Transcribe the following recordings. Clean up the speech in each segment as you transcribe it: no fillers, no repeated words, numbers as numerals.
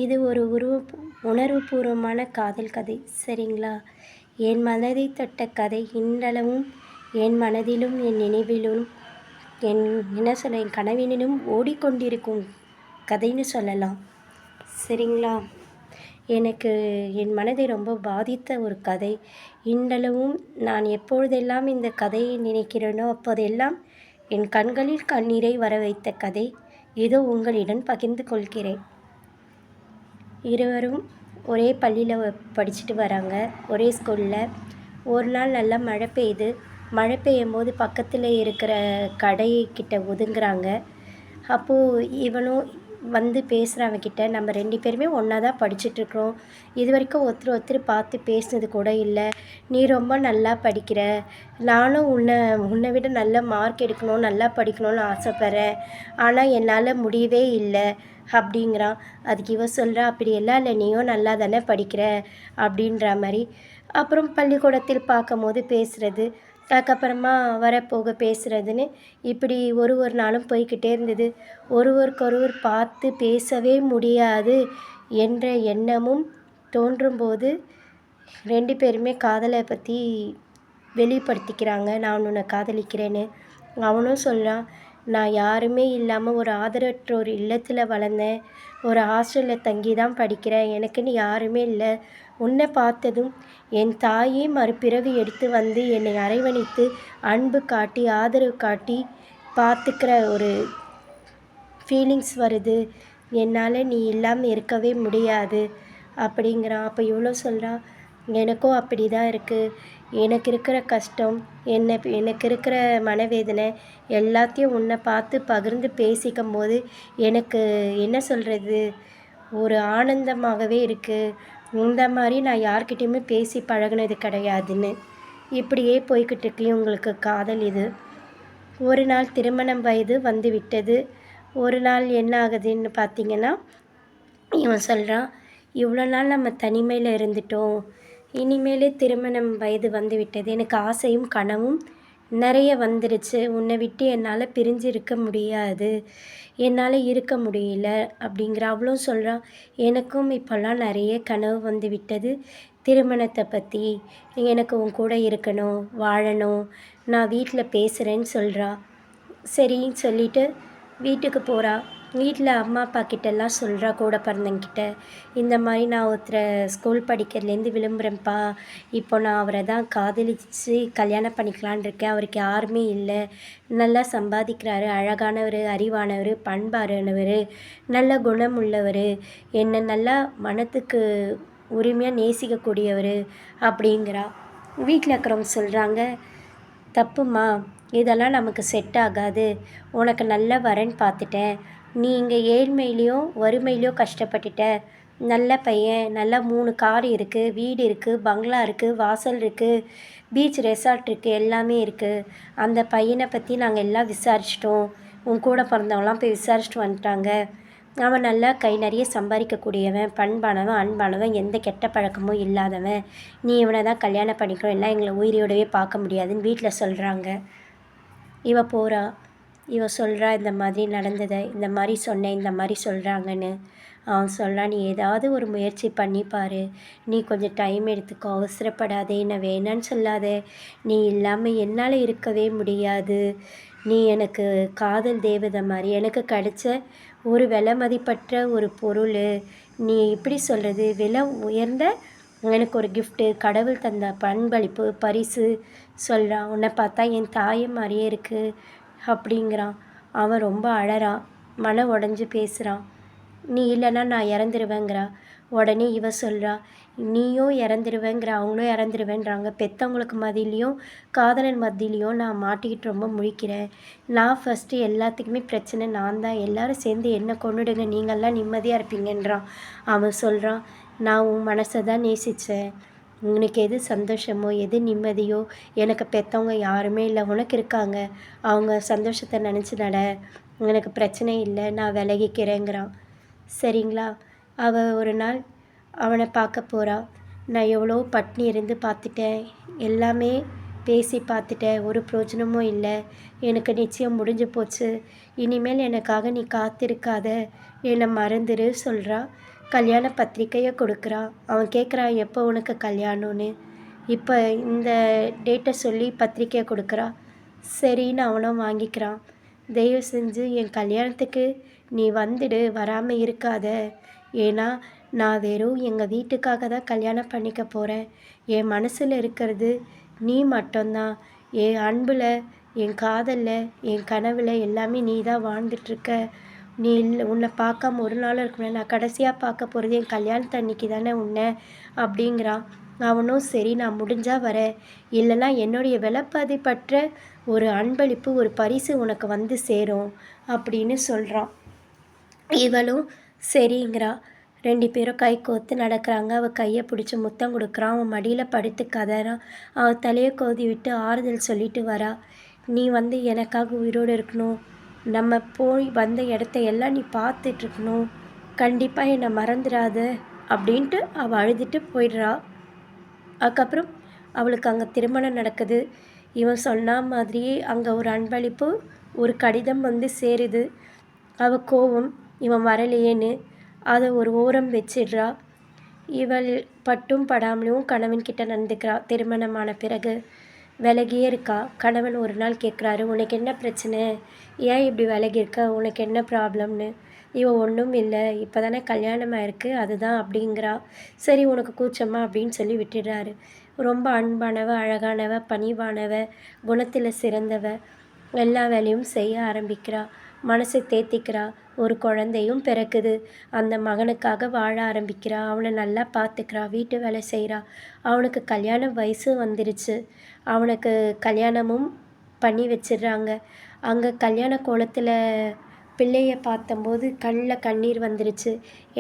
இது ஒரு உணர்வுபூர்வமான காதல் கதை. சரிங்களா? என் மனதை தொட்ட கதை. இன்றளவும் என் மனதிலும், என் நினைவிலும், என் கனவினிலும் ஓடிக்கொண்டிருக்கும் கதைன்னு சொல்லலாம். சரிங்களா? எனக்கு என் மனதை ரொம்ப பாதித்த ஒரு கதை. இன்றளவும் நான் எப்பொழுதெல்லாம் இந்த கதையை நினைக்கிறேனோ அப்போதெல்லாம் என் கண்களில் கண்ணீரை வர வைத்த கதை. இதோ உங்களிடம் பகிர்ந்து கொள்கிறேன். இருவரும் ஒரே பள்ளியில் படிச்சுட்டு வராங்க, ஒரே ஸ்கூலில். ஒரு நாள் நல்லா மழை பெய்யுது. மழை பெய்யும்போது பக்கத்தில் இருக்கிற கடைக்கிட்ட ஒதுங்குறாங்க. அப்போது இவனும் வந்து பேசுகிறான் அவன்கிட்ட, நம்ம 2 பேருமே ஒன்றா தான் படிச்சுட்ருக்குறோம். இது வரைக்கும் ஒருத்தர் ஒருத்தர் பார்த்து பேசினது கூட இல்லை. நீ ரொம்ப நல்லா படிக்கிற, நானும் உன்னை விட நல்ல மார்க் எடுக்கணும், நல்லா படிக்கணும்னு ஆசைப்பட்றேன். ஆனால் என்னால் முடியவே இல்லை அப்படிங்கிறான். அதுக்கு இவ சொல்கிறா, அப்படியெல்லாம் இல்லை, நீயும் நல்லா தானே படிக்கிற அப்படின்ற மாதிரி. அப்புறம் பள்ளிக்கூடத்தில் பார்க்கும்போது பேசுகிறது, அதுக்கப்புறமா வரப்போக பேசுகிறதுன்னு இப்படி ஒரு நாளும் போய்கிட்டே இருந்தது. ஒருவருக்கொருவர் பார்த்து பேசவே முடியாது என்ற எண்ணமும் தோன்றும்போது 2 பேருமே காதலை பற்றி வெளிப்படுத்திக்கிறாங்க. நான் உன்னை காதலிக்கிறேன்னு. அவனும் சொல்கிறான், நான் யாருமே இல்லாமல் ஒரு ஆதரவற்ற ஒரு இல்லத்தில் வளர்ந்தேன், ஒரு ஹாஸ்டலில் தங்கி தான் படிக்கிறேன், எனக்குன்னு யாருமே இல்லை. உன்னை பார்த்ததும் என் தாயே மறுபிறவி எடுத்து வந்து என்னை அரவணைத்து அன்பு காட்டி ஆதரவு காட்டி பார்த்துக்கிற ஒரு ஃபீலிங்ஸ் வருது. என்னால் நீ இல்லாமல் இருக்கவே முடியாது அப்படிங்கிறான். அப்போ இவ்வளோ சொல்கிறா, எனக்கும் அப்படி தான் இருக்குது. எனக்கு இருக்கிற கஷ்டம், எனக்கு இருக்கிற மனவேதனை எல்லாத்தையும் உன்னை பார்த்து பகிர்ந்து பேசிக்கும் போது எனக்கு என்ன சொல்கிறது, ஒரு ஆனந்தமாகவே இருக்குது. இந்த மாதிரி நான் யார்கிட்டையுமே பேசி பழகுனது கிடையாதுன்னு. இப்படியே போய்கிட்டு இருக்கு உங்களுக்கு காதல். இது ஒரு நாள் திருமணம் வயது வந்து விட்டது. ஒரு நாள் என்ன ஆகுதுன்னு பார்த்தீங்கன்னா, இவன் சொல்கிறான், இவ்வளோ நாள் நம்ம தனிமையில் இருந்துட்டோம், இனிமேலே திருமணம் வயது வந்து விட்டது, எனக்கு ஆசையும் கனவும் நிறைய வந்துடுச்சு, உன்னை விட்டு என்னால் பிரிஞ்சு இருக்க முடியாது, என்னால் இருக்க முடியல அப்படிங்கிற. அவளும் சொல்கிறான், எனக்கும் இப்போல்லாம் நிறைய கனவு வந்து விட்டது திருமணத்தை பற்றி, எனக்கு உன் கூட இருக்கணும், வாழணும், நான் வீட்டில் பேசுகிறேன்னு சொல்கிறா. சரின்னு சொல்லிவிட்டு வீட்டுக்கு போகிறா. வீட்டில் அம்மா அப்பா கிட்டெல்லாம் சொல்கிறா, கூட பிறந்தவங்கிட்ட, இந்த மாதிரி நான் ஒருத்தரை ஸ்கூல் படிக்கிறதுலேருந்து விரும்புகிறேன்ப்பா, இப்போ நான் அவரை தான் காதலித்து கல்யாணம் பண்ணிக்கலான் இருக்கேன், அவருக்கு யாருமே இல்லை, நல்லா சம்பாதிக்கிறாரு, அழகானவர், அறிவானவர், பண்பானவர், நல்ல குணம் உள்ளவர், என்னை நல்லா மனத்துக்கு உரிமையாக நேசிக்கக்கூடியவர் அப்படிங்கிறா. வீட்டில் இருக்கிறவங்க சொல்கிறாங்க, தப்புமா, இதெல்லாம் நமக்கு செட் ஆகாது, உனக்கு நல்ல வரன் பார்த்துட்டேன், நீ இங்கே ஏழ்மையிலையோ வறுமையிலையோ கஷ்டப்பட்டுட்ட, நல்ல பையன், நல்லா 3 கார் இருக்குது, வீடு இருக்குது, பங்களா இருக்குது, வாசல் இருக்குது, பீச் ரெசார்ட் இருக்குது, எல்லாமே இருக்குது. அந்த பையனை பற்றி நாங்கள் எல்லாம் விசாரிச்சிட்டோம், உன் கூட பிறந்தவங்களாம் போய் விசாரிச்சுட்டு வந்துட்டாங்க. அவன் நல்லா கை நிறைய சம்பாதிக்கக்கூடியவன், பண்பானவன், அன்பானவன், எந்த கெட்ட பழக்கமும் இல்லாதவன், நீ இவனை தான் கல்யாணம் பண்ணிக்கணும், எல்லாம் எங்களை உயிரோடவே பார்க்க முடியாதுன்னு வீட்டில் சொல்கிறாங்க. இவ போகிறா. இவ சொல்கிறா, இந்த மாதிரி நடந்ததை, இந்த மாதிரி சொன்னேன், இந்த மாதிரி சொல்கிறாங்கன்னு. அவன் சொல்கிறான், நீ ஏதாவது ஒரு முயற்சி பண்ணிப்பார், நீ கொஞ்சம் டைம் எடுத்துக்கோ, அவசரப்படாதே, என்ன வேணான்னு சொல்லாதே, நீ இல்லாமல் என்னால் இருக்கவே முடியாது, நீ எனக்கு காதல் தேவதை மாதிரி, எனக்கு கிடைச்ச ஒரு விலை மதிப்பற்ற ஒரு பொருள், நீ எப்படி சொல்கிறது, விலை உயர்ந்த எனக்கு ஒரு கிஃப்ட்டு, கடவுள் தந்த பண்பளிப்பு பரிசு சொல்கிறான். உன்னை பார்த்தா என் தாயை மாதிரியே இருக்குது அப்படிங்கிறான். அவன் ரொம்ப அழறான், மன உடஞ்சி பேசுகிறான். நீ இல்லைன்னா நான் இறந்துருவேங்கிறா. உடனே இவ சொல்கிறா, நீயும் இறந்துருவேங்கிற, அவங்களும் இறந்துருவேன்றாங்க, பெற்றவங்களுக்கு மத்தியிலையும் காதலன் மத்தியிலையும் நான் மாட்டிக்கிட்டு ரொம்ப முழிக்கிறேன், நான் ஃபஸ்ட்டு, எல்லாத்துக்குமே பிரச்சனை நான் தான், எல்லோரும் சேர்ந்து என்னை கொன்னுடுங்க, நீங்கள்லாம் நிம்மதியாக இருப்பீங்கன்றான். அவன் சொல்கிறான், நான் உன் மனசை தான் நேசித்தேன், உனக்கு எது சந்தோஷமோ எது நிம்மதியோ, எனக்கு பெற்றவங்க யாருமே இல்லை, உனக்கு இருக்காங்க, அவங்க சந்தோஷத்தை நினச்சி நட, எனக்கு பிரச்சனை இல்லை, நான் விலகிக்கிறேங்கிறான். சரிங்களா? அவள் ஒரு நாள் அவனை பார்க்க போகிறா. நான் எவ்வளோ பட்னி இருந்து பார்த்துட்டேன், எல்லாமே பேசி பார்த்துட்டேன், ஒரு பிரயோஜனமும் இல்லை, எனக்கு நிச்சயம் முடிஞ்சு போச்சு, இனிமேல் எனக்காக நீ காத்திருக்காத, என்னை மறந்துரு சொல்கிறா. கல்யாண பத்திரிக்கையை கொடுக்குறான். அவன் கேட்குறான், எப்போ உனக்கு கல்யாணம்னு. இப்போ இந்த டேட்டை சொல்லி பத்திரிக்கையை கொடுக்குறா. சரின்னு அவனும் வாங்கிக்கிறான். தயவு செஞ்சு என் கல்யாணத்துக்கு நீ வந்துடு, வராமல் இருக்காத. ஏன்னா நான் வெறும் எங்கள் வீட்டுக்காக தான் கல்யாணம் பண்ணிக்க போகிறேன். என் மனசில் இருக்கிறது நீ மட்டும்தான். என் அன்பில், என் காதலில், என் கனவில் எல்லாமே நீ தான் வாழ்ந்துட்டுருக்க. நீ இல்லை, உன்னை பார்க்காம ஒரு நாளும் இருக்க முடியாது. நான் கடைசியாக பார்க்க போகிறது என் கல்யாணத்து அன்னைக்கு தானே உன்னை அப்படிங்கிறான். அவனும் சரி நான் முடிஞ்சால் வரேன், இல்லைன்னா என்னுடைய விலைப்பதிப்பற்ற ஒரு அன்பளிப்பு, ஒரு பரிசு உனக்கு வந்து சேரும் அப்படின்னு சொல்கிறான். இவளும் சரிங்கிறா. 2 பேரும் கை கோர்த்து நடக்கிறாங்க. அவள் கையை பிடிச்சி முத்தம் கொடுக்குறான். அவன் மடியில் படுத்து கதறான். அவள் தலையை கோதி விட்டு ஆறுதல் சொல்லிட்டு வரா. நீ வந்து எனக்காக உயிரோடு இருக்கணும். நம்ம போய் வந்த இடத்த எல்லாம் நீ பார்த்துட்ருக்கணும். கண்டிப்பாக என்னை மறந்துடாத அப்படின்ட்டு அவள் அழுதுட்டு போயிடுறா. அதுக்கப்புறம் அவளுக்கு அங்கே திருமணம் நடக்குது. இவன் சொன்ன மாதிரியே அங்கே ஒரு அன்பளிப்பு, ஒரு கடிதம் வந்து சேருது. அவள் கோவம் இவன் வரலையேன்னு அதை ஒரு ஓரம் வச்சிடுறா. இவள் பட்டும் படாமலும் கணவன்கிட்ட நடந்துக்கிறா. திருமணமான பிறகு விலகியே இருக்கா. கணவன் ஒரு நாள் கேட்குறாரு, உனக்கு என்ன பிரச்சனை, ஏன் இப்படி விலகி இருக்க, உனக்கு என்ன ப்ராப்ளம்னு. இவன் ஒன்றும் இல்லை, இப்போ தானே கல்யாணம் ஆயிருக்கு அதுதான் அப்படிங்கிறா. சரி உனக்கு கூச்சமா அப்படின்னு சொல்லி விட்டுடுறாரு. ரொம்ப அன்பானவ, அழகானவ, பணிவானவ, குணத்தில் சிறந்தவ, எல்லா வேலையும் செய்ய ஆரம்பிக்கிறா. மனசை தேத்திக்கிறா. ஒரு குழந்தையும் பிறக்குது. அந்த மகனுக்காக வாழ ஆரம்பிக்கிறா. அவனை நல்லா பார்த்துக்கிறா. வீட்டு வேலை செய்கிறா. அவனுக்கு கல்யாண வயசு வந்துருச்சு. அவனுக்கு கல்யாணமும் பண்ணி வச்சிடுறாங்க. அங்கே கல்யாண கோலத்தில் பிள்ளையை பார்த்தம்போது கண்ணில் கண்ணீர் வந்துருச்சு.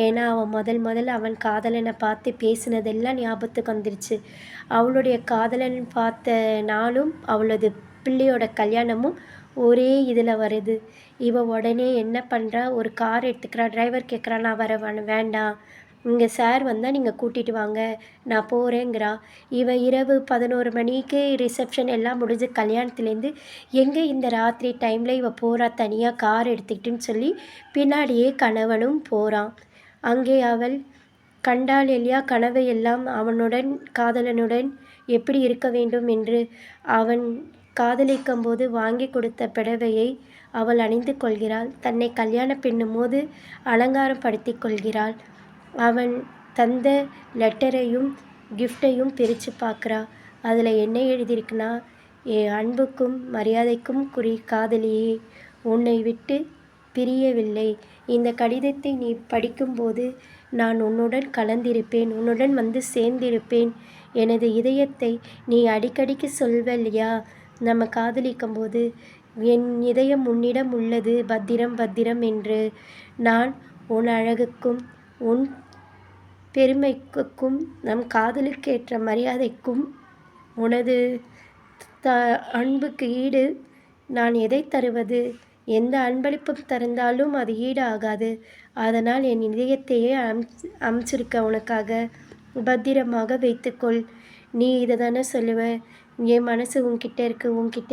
ஏன்னா அவன் முதல் அவன் காதலனை பார்த்து பேசினதெல்லாம் ஞாபகத்துக்கு வந்துருச்சு. அவளுடைய காதலன் பார்த்த நாளும் அவளது பிள்ளையோட கல்யாணமும் ஒரே இதில் வருது. இவ உடனே என்ன பண்ணுறா, ஒரு கார் எடுத்துக்கிறா. டிரைவர் கேட்குறா, நான் வர வேண்டாம், இங்கே சார் வந்தால் நீங்கள் கூட்டிகிட்டு வாங்க, நான் போகிறேங்கிறா. இவன் இரவு 11 மணிக்கு ரிசப்ஷன் எல்லாம் முடிஞ்சு கல்யாணத்துலேருந்து எங்கே இந்த ராத்திரி டைமில் இவள் போகிறா தனியாக கார் எடுத்துக்கிட்டுன்னு சொல்லி பின்னாடியே கணவனும் போகிறான். அங்கே அவள் கண்டாள் இல்லையா கனவை எல்லாம், அவனுடன் காதலனுடன் எப்படி இருக்க வேண்டும் என்று. அவன் காதலிக்கும்போது வாங்கி கொடுத்த புடவையை அவள் அணிந்து கொள்கிறாள். தன்னை கல்யாணம் பண்ணும்போது அலங்காரம் படுத்தி கொள்கிறாள். அவன் தந்த லெட்டரையும் கிஃப்டையும் பிரித்து பார்க்குறா. அதில் என்ன எழுதியிருக்குன்னா, என் அன்புக்கும் மரியாதைக்கும் காதலியே, உன்னை விட்டு பிரியவில்லை. இந்த கடிதத்தை நீ படிக்கும்போது நான் உன்னுடன் கலந்திருப்பேன், உன்னுடன் வந்து சேர்ந்திருப்பேன். எனது இதயத்தை நீ அடிக்கடிக்கு சொல்வல்லையா, நம்ம காதலிக்கும்போது என் இதயம் உன்னிடம் உள்ளது, பத்திரம் பத்திரம் என்று. நான் உன் அழகுக்கும் உன் பெருமைக்கும் நம் காதலுக்கேற்ற மரியாதைக்கும் உனது அன்புக்கு ஈடு நான் எதை தருவது, எந்த அன்பளிப்பும் தந்தாலும் அது ஈடு ஆகாது. அதனால் என் இதயத்தையே அமைச்சிருக்க உனக்காக, பத்திரமாக வைத்துக்கொள். நீ இதை தானே சொல்லுவ, என் மனசு உன்கிட்ட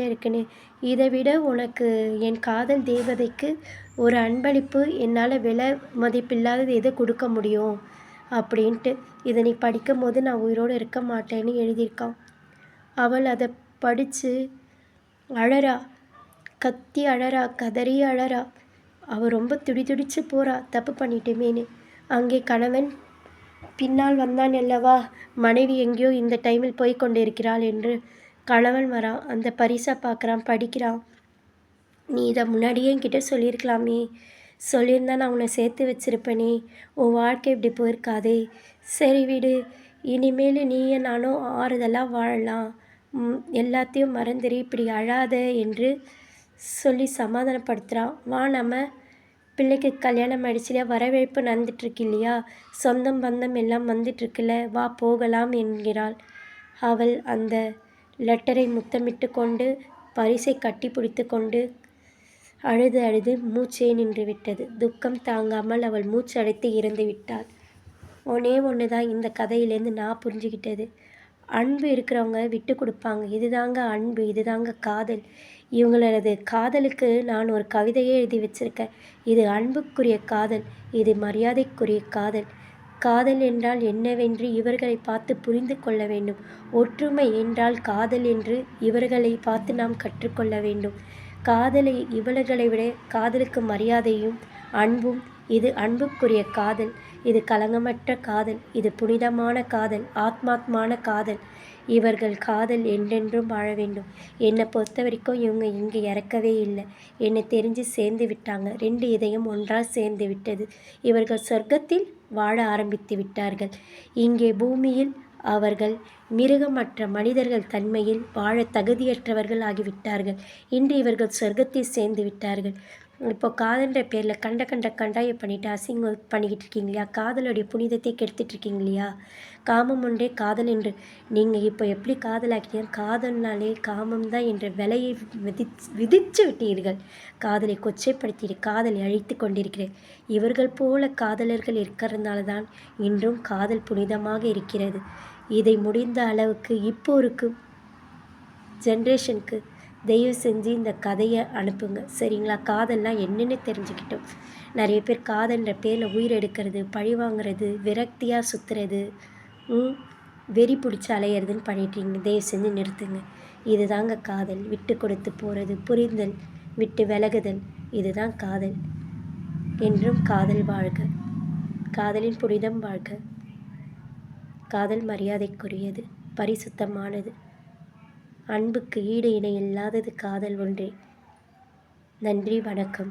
இருக்குன்னு. இதை விட உனக்கு என் காதல் தேவதைக்கு ஒரு அன்பளிப்பு என்னால் விலை மதிப்பில்லாதது எதை கொடுக்க முடியும் அப்படின்ட்டு. இதை நீ படிக்கும்போது நான் உயிரோடு இருக்க மாட்டேன்னு எழுதியிருக்கான். அவள் அதை படித்து அழறா, கத்தி அழறா, கதறி அழறா. அவள் ரொம்ப துடிச்சு போகிறா, தப்பு பண்ணிட்டேமேன்னு. அங்கே கணவன் பின்னால் வந்தான் அல்லவா, மனைவி எங்கேயோ இந்த டைமில் போய் கொண்டு இருக்கிறாள் என்று. கணவன் வரான், அந்த பரிசை பார்க்குறான், படிக்கிறான். நீ இதை முன்னாடியே என்கிட்ட சொல்லியிருக்கலாமே, சொல்லியிருந்தா நான் உன்னை சேர்த்து வச்சுருப்பேனே, உன் வாழ்க்கை இப்படி போயிருக்காதே. சரி விடு, இனிமேல் நீயும் நானும் ஆறுதலாக வாழலாம், எல்லாத்தையும் மறந்துடு, இப்படி அழாத என்று சொல்லி சமாதானப்படுத்துகிறான். வா, நம்ம பிள்ளைக்கு கல்யாணம் ஆகிடுச்சு இல்லையா, வரவேற்பு நடந்துட்டுருக்கு இல்லையா, சொந்தம் பந்தம் எல்லாம் வந்துட்டுருக்குல்ல, வா போகலாம் என்கிறாள். அவள் அந்த லெட்டரை முத்தமிட்டு கொண்டு பரிசை கட்டி பிடித்து கொண்டு அழுது மூச்சே நின்று விட்டது. துக்கம் தாங்காமல் அவள் மூச்சு அடைத்து இறந்து விட்டாள். ஒன்று தான் இந்த கதையிலேருந்து நான் புரிஞ்சுக்கிட்டது. அன்பு இருக்கிறவங்க விட்டு கொடுப்பாங்க. இதுதாங்க அன்பு, இதுதாங்க காதல். இவங்களது காதலுக்கு நான் ஒரு கவிதையே எழுதி வச்சுருக்கேன். இது அன்புக்குரிய காதல், இது மரியாதைக்குரிய காதல். காதல் என்றால் என்னவென்று இவர்களை பார்த்து புரிந்து கொள்ள வேண்டும். ஒற்றுமை என்றால் காதல் என்று இவர்களை பார்த்து நாம் கற்றுக்கொள்ள வேண்டும். காதலை இவர்களை விட காதலுக்கு மரியாதையும் அன்பும், இது அன்புக்குரிய காதல், இது களங்கமற்ற காதல், இது புனிதமான காதல், ஆத்மாத்மான காதல். இவர்கள் காதல் என்றென்றும் வாழ வேண்டும். என்னை பொறுத்த வரைக்கும் இவங்க இங்கே இறக்கவே இல்லை. என்னை தெரிஞ்சு சேர்ந்து விட்டாங்க. 2 இதயம் ஒன்றாக சேர்ந்து விட்டது. இவர்கள் சொர்க்கத்தில் வாழ ஆரம்பித்து விட்டார்கள். இங்கே பூமியில் அவர்கள் மிருகமற்ற மனிதர்கள் தன்மையில் வாழ தகுதியற்றவர்கள் ஆகிவிட்டார்கள். இன்று இவர்கள் சொர்க்கத்தில் சேர்ந்து விட்டார்கள். இப்போ காதல்ன்ற பேரில் கண்டாய பண்ணிட்டு அசிங்கம் பண்ணிக்கிட்டு இருக்கீங்க இல்லையா? காதலுடைய புனிதத்தை கெடுத்துட்டு இருக்கீங்க இல்லையா? காமம் ஒன்றே காதல் என்று நீங்கள் இப்போ எப்படி காதலாக்கிட்டீங்க? காதல்னாலே காமம் தான் என்ற விலையை விதிச்சு விட்டீர்கள். காதலை கொச்சைப்படுத்தி காதலை அழித்து கொண்டிருக்கிறேன். இவர்கள் போல காதலர்கள் இருக்கிறதுனால தான் இன்றும் காதல் புனிதமாக இருக்கிறது. இதை முடிந்த அளவுக்கு இப்போ இருக்கும் ஜென்ரேஷனுக்கு தயவு செஞ்சு இந்த கதையை அனுப்புங்க, சரிங்களா? காதல்லாம் என்னென்னு தெரிஞ்சுக்கிட்டோம். நிறைய பேர் காதல்ன்ற பேரில் உயிர் எடுக்கிறது, பழி வாங்குறது, விரக்தியாக சுற்றுறது, வெறி பிடிச்சி அலையிறதுன்னு பண்ணிட்டீங்க. தயவு செஞ்சு நிறுத்துங்க. இதுதாங்க காதல். விட்டு கொடுத்து போகிறது, புரிந்தல், விட்டு விலகுதல், இதுதான் காதல். என்றும் காதல் வாழ்க. காதலின் புனிதம் வாழ்க. காதல் மரியாதைக்குரியது, பரிசுத்தமானது. அன்புக்கு ஈடு இணை இல்லாதது காதல் ஒன்றே. நன்றி, வணக்கம்.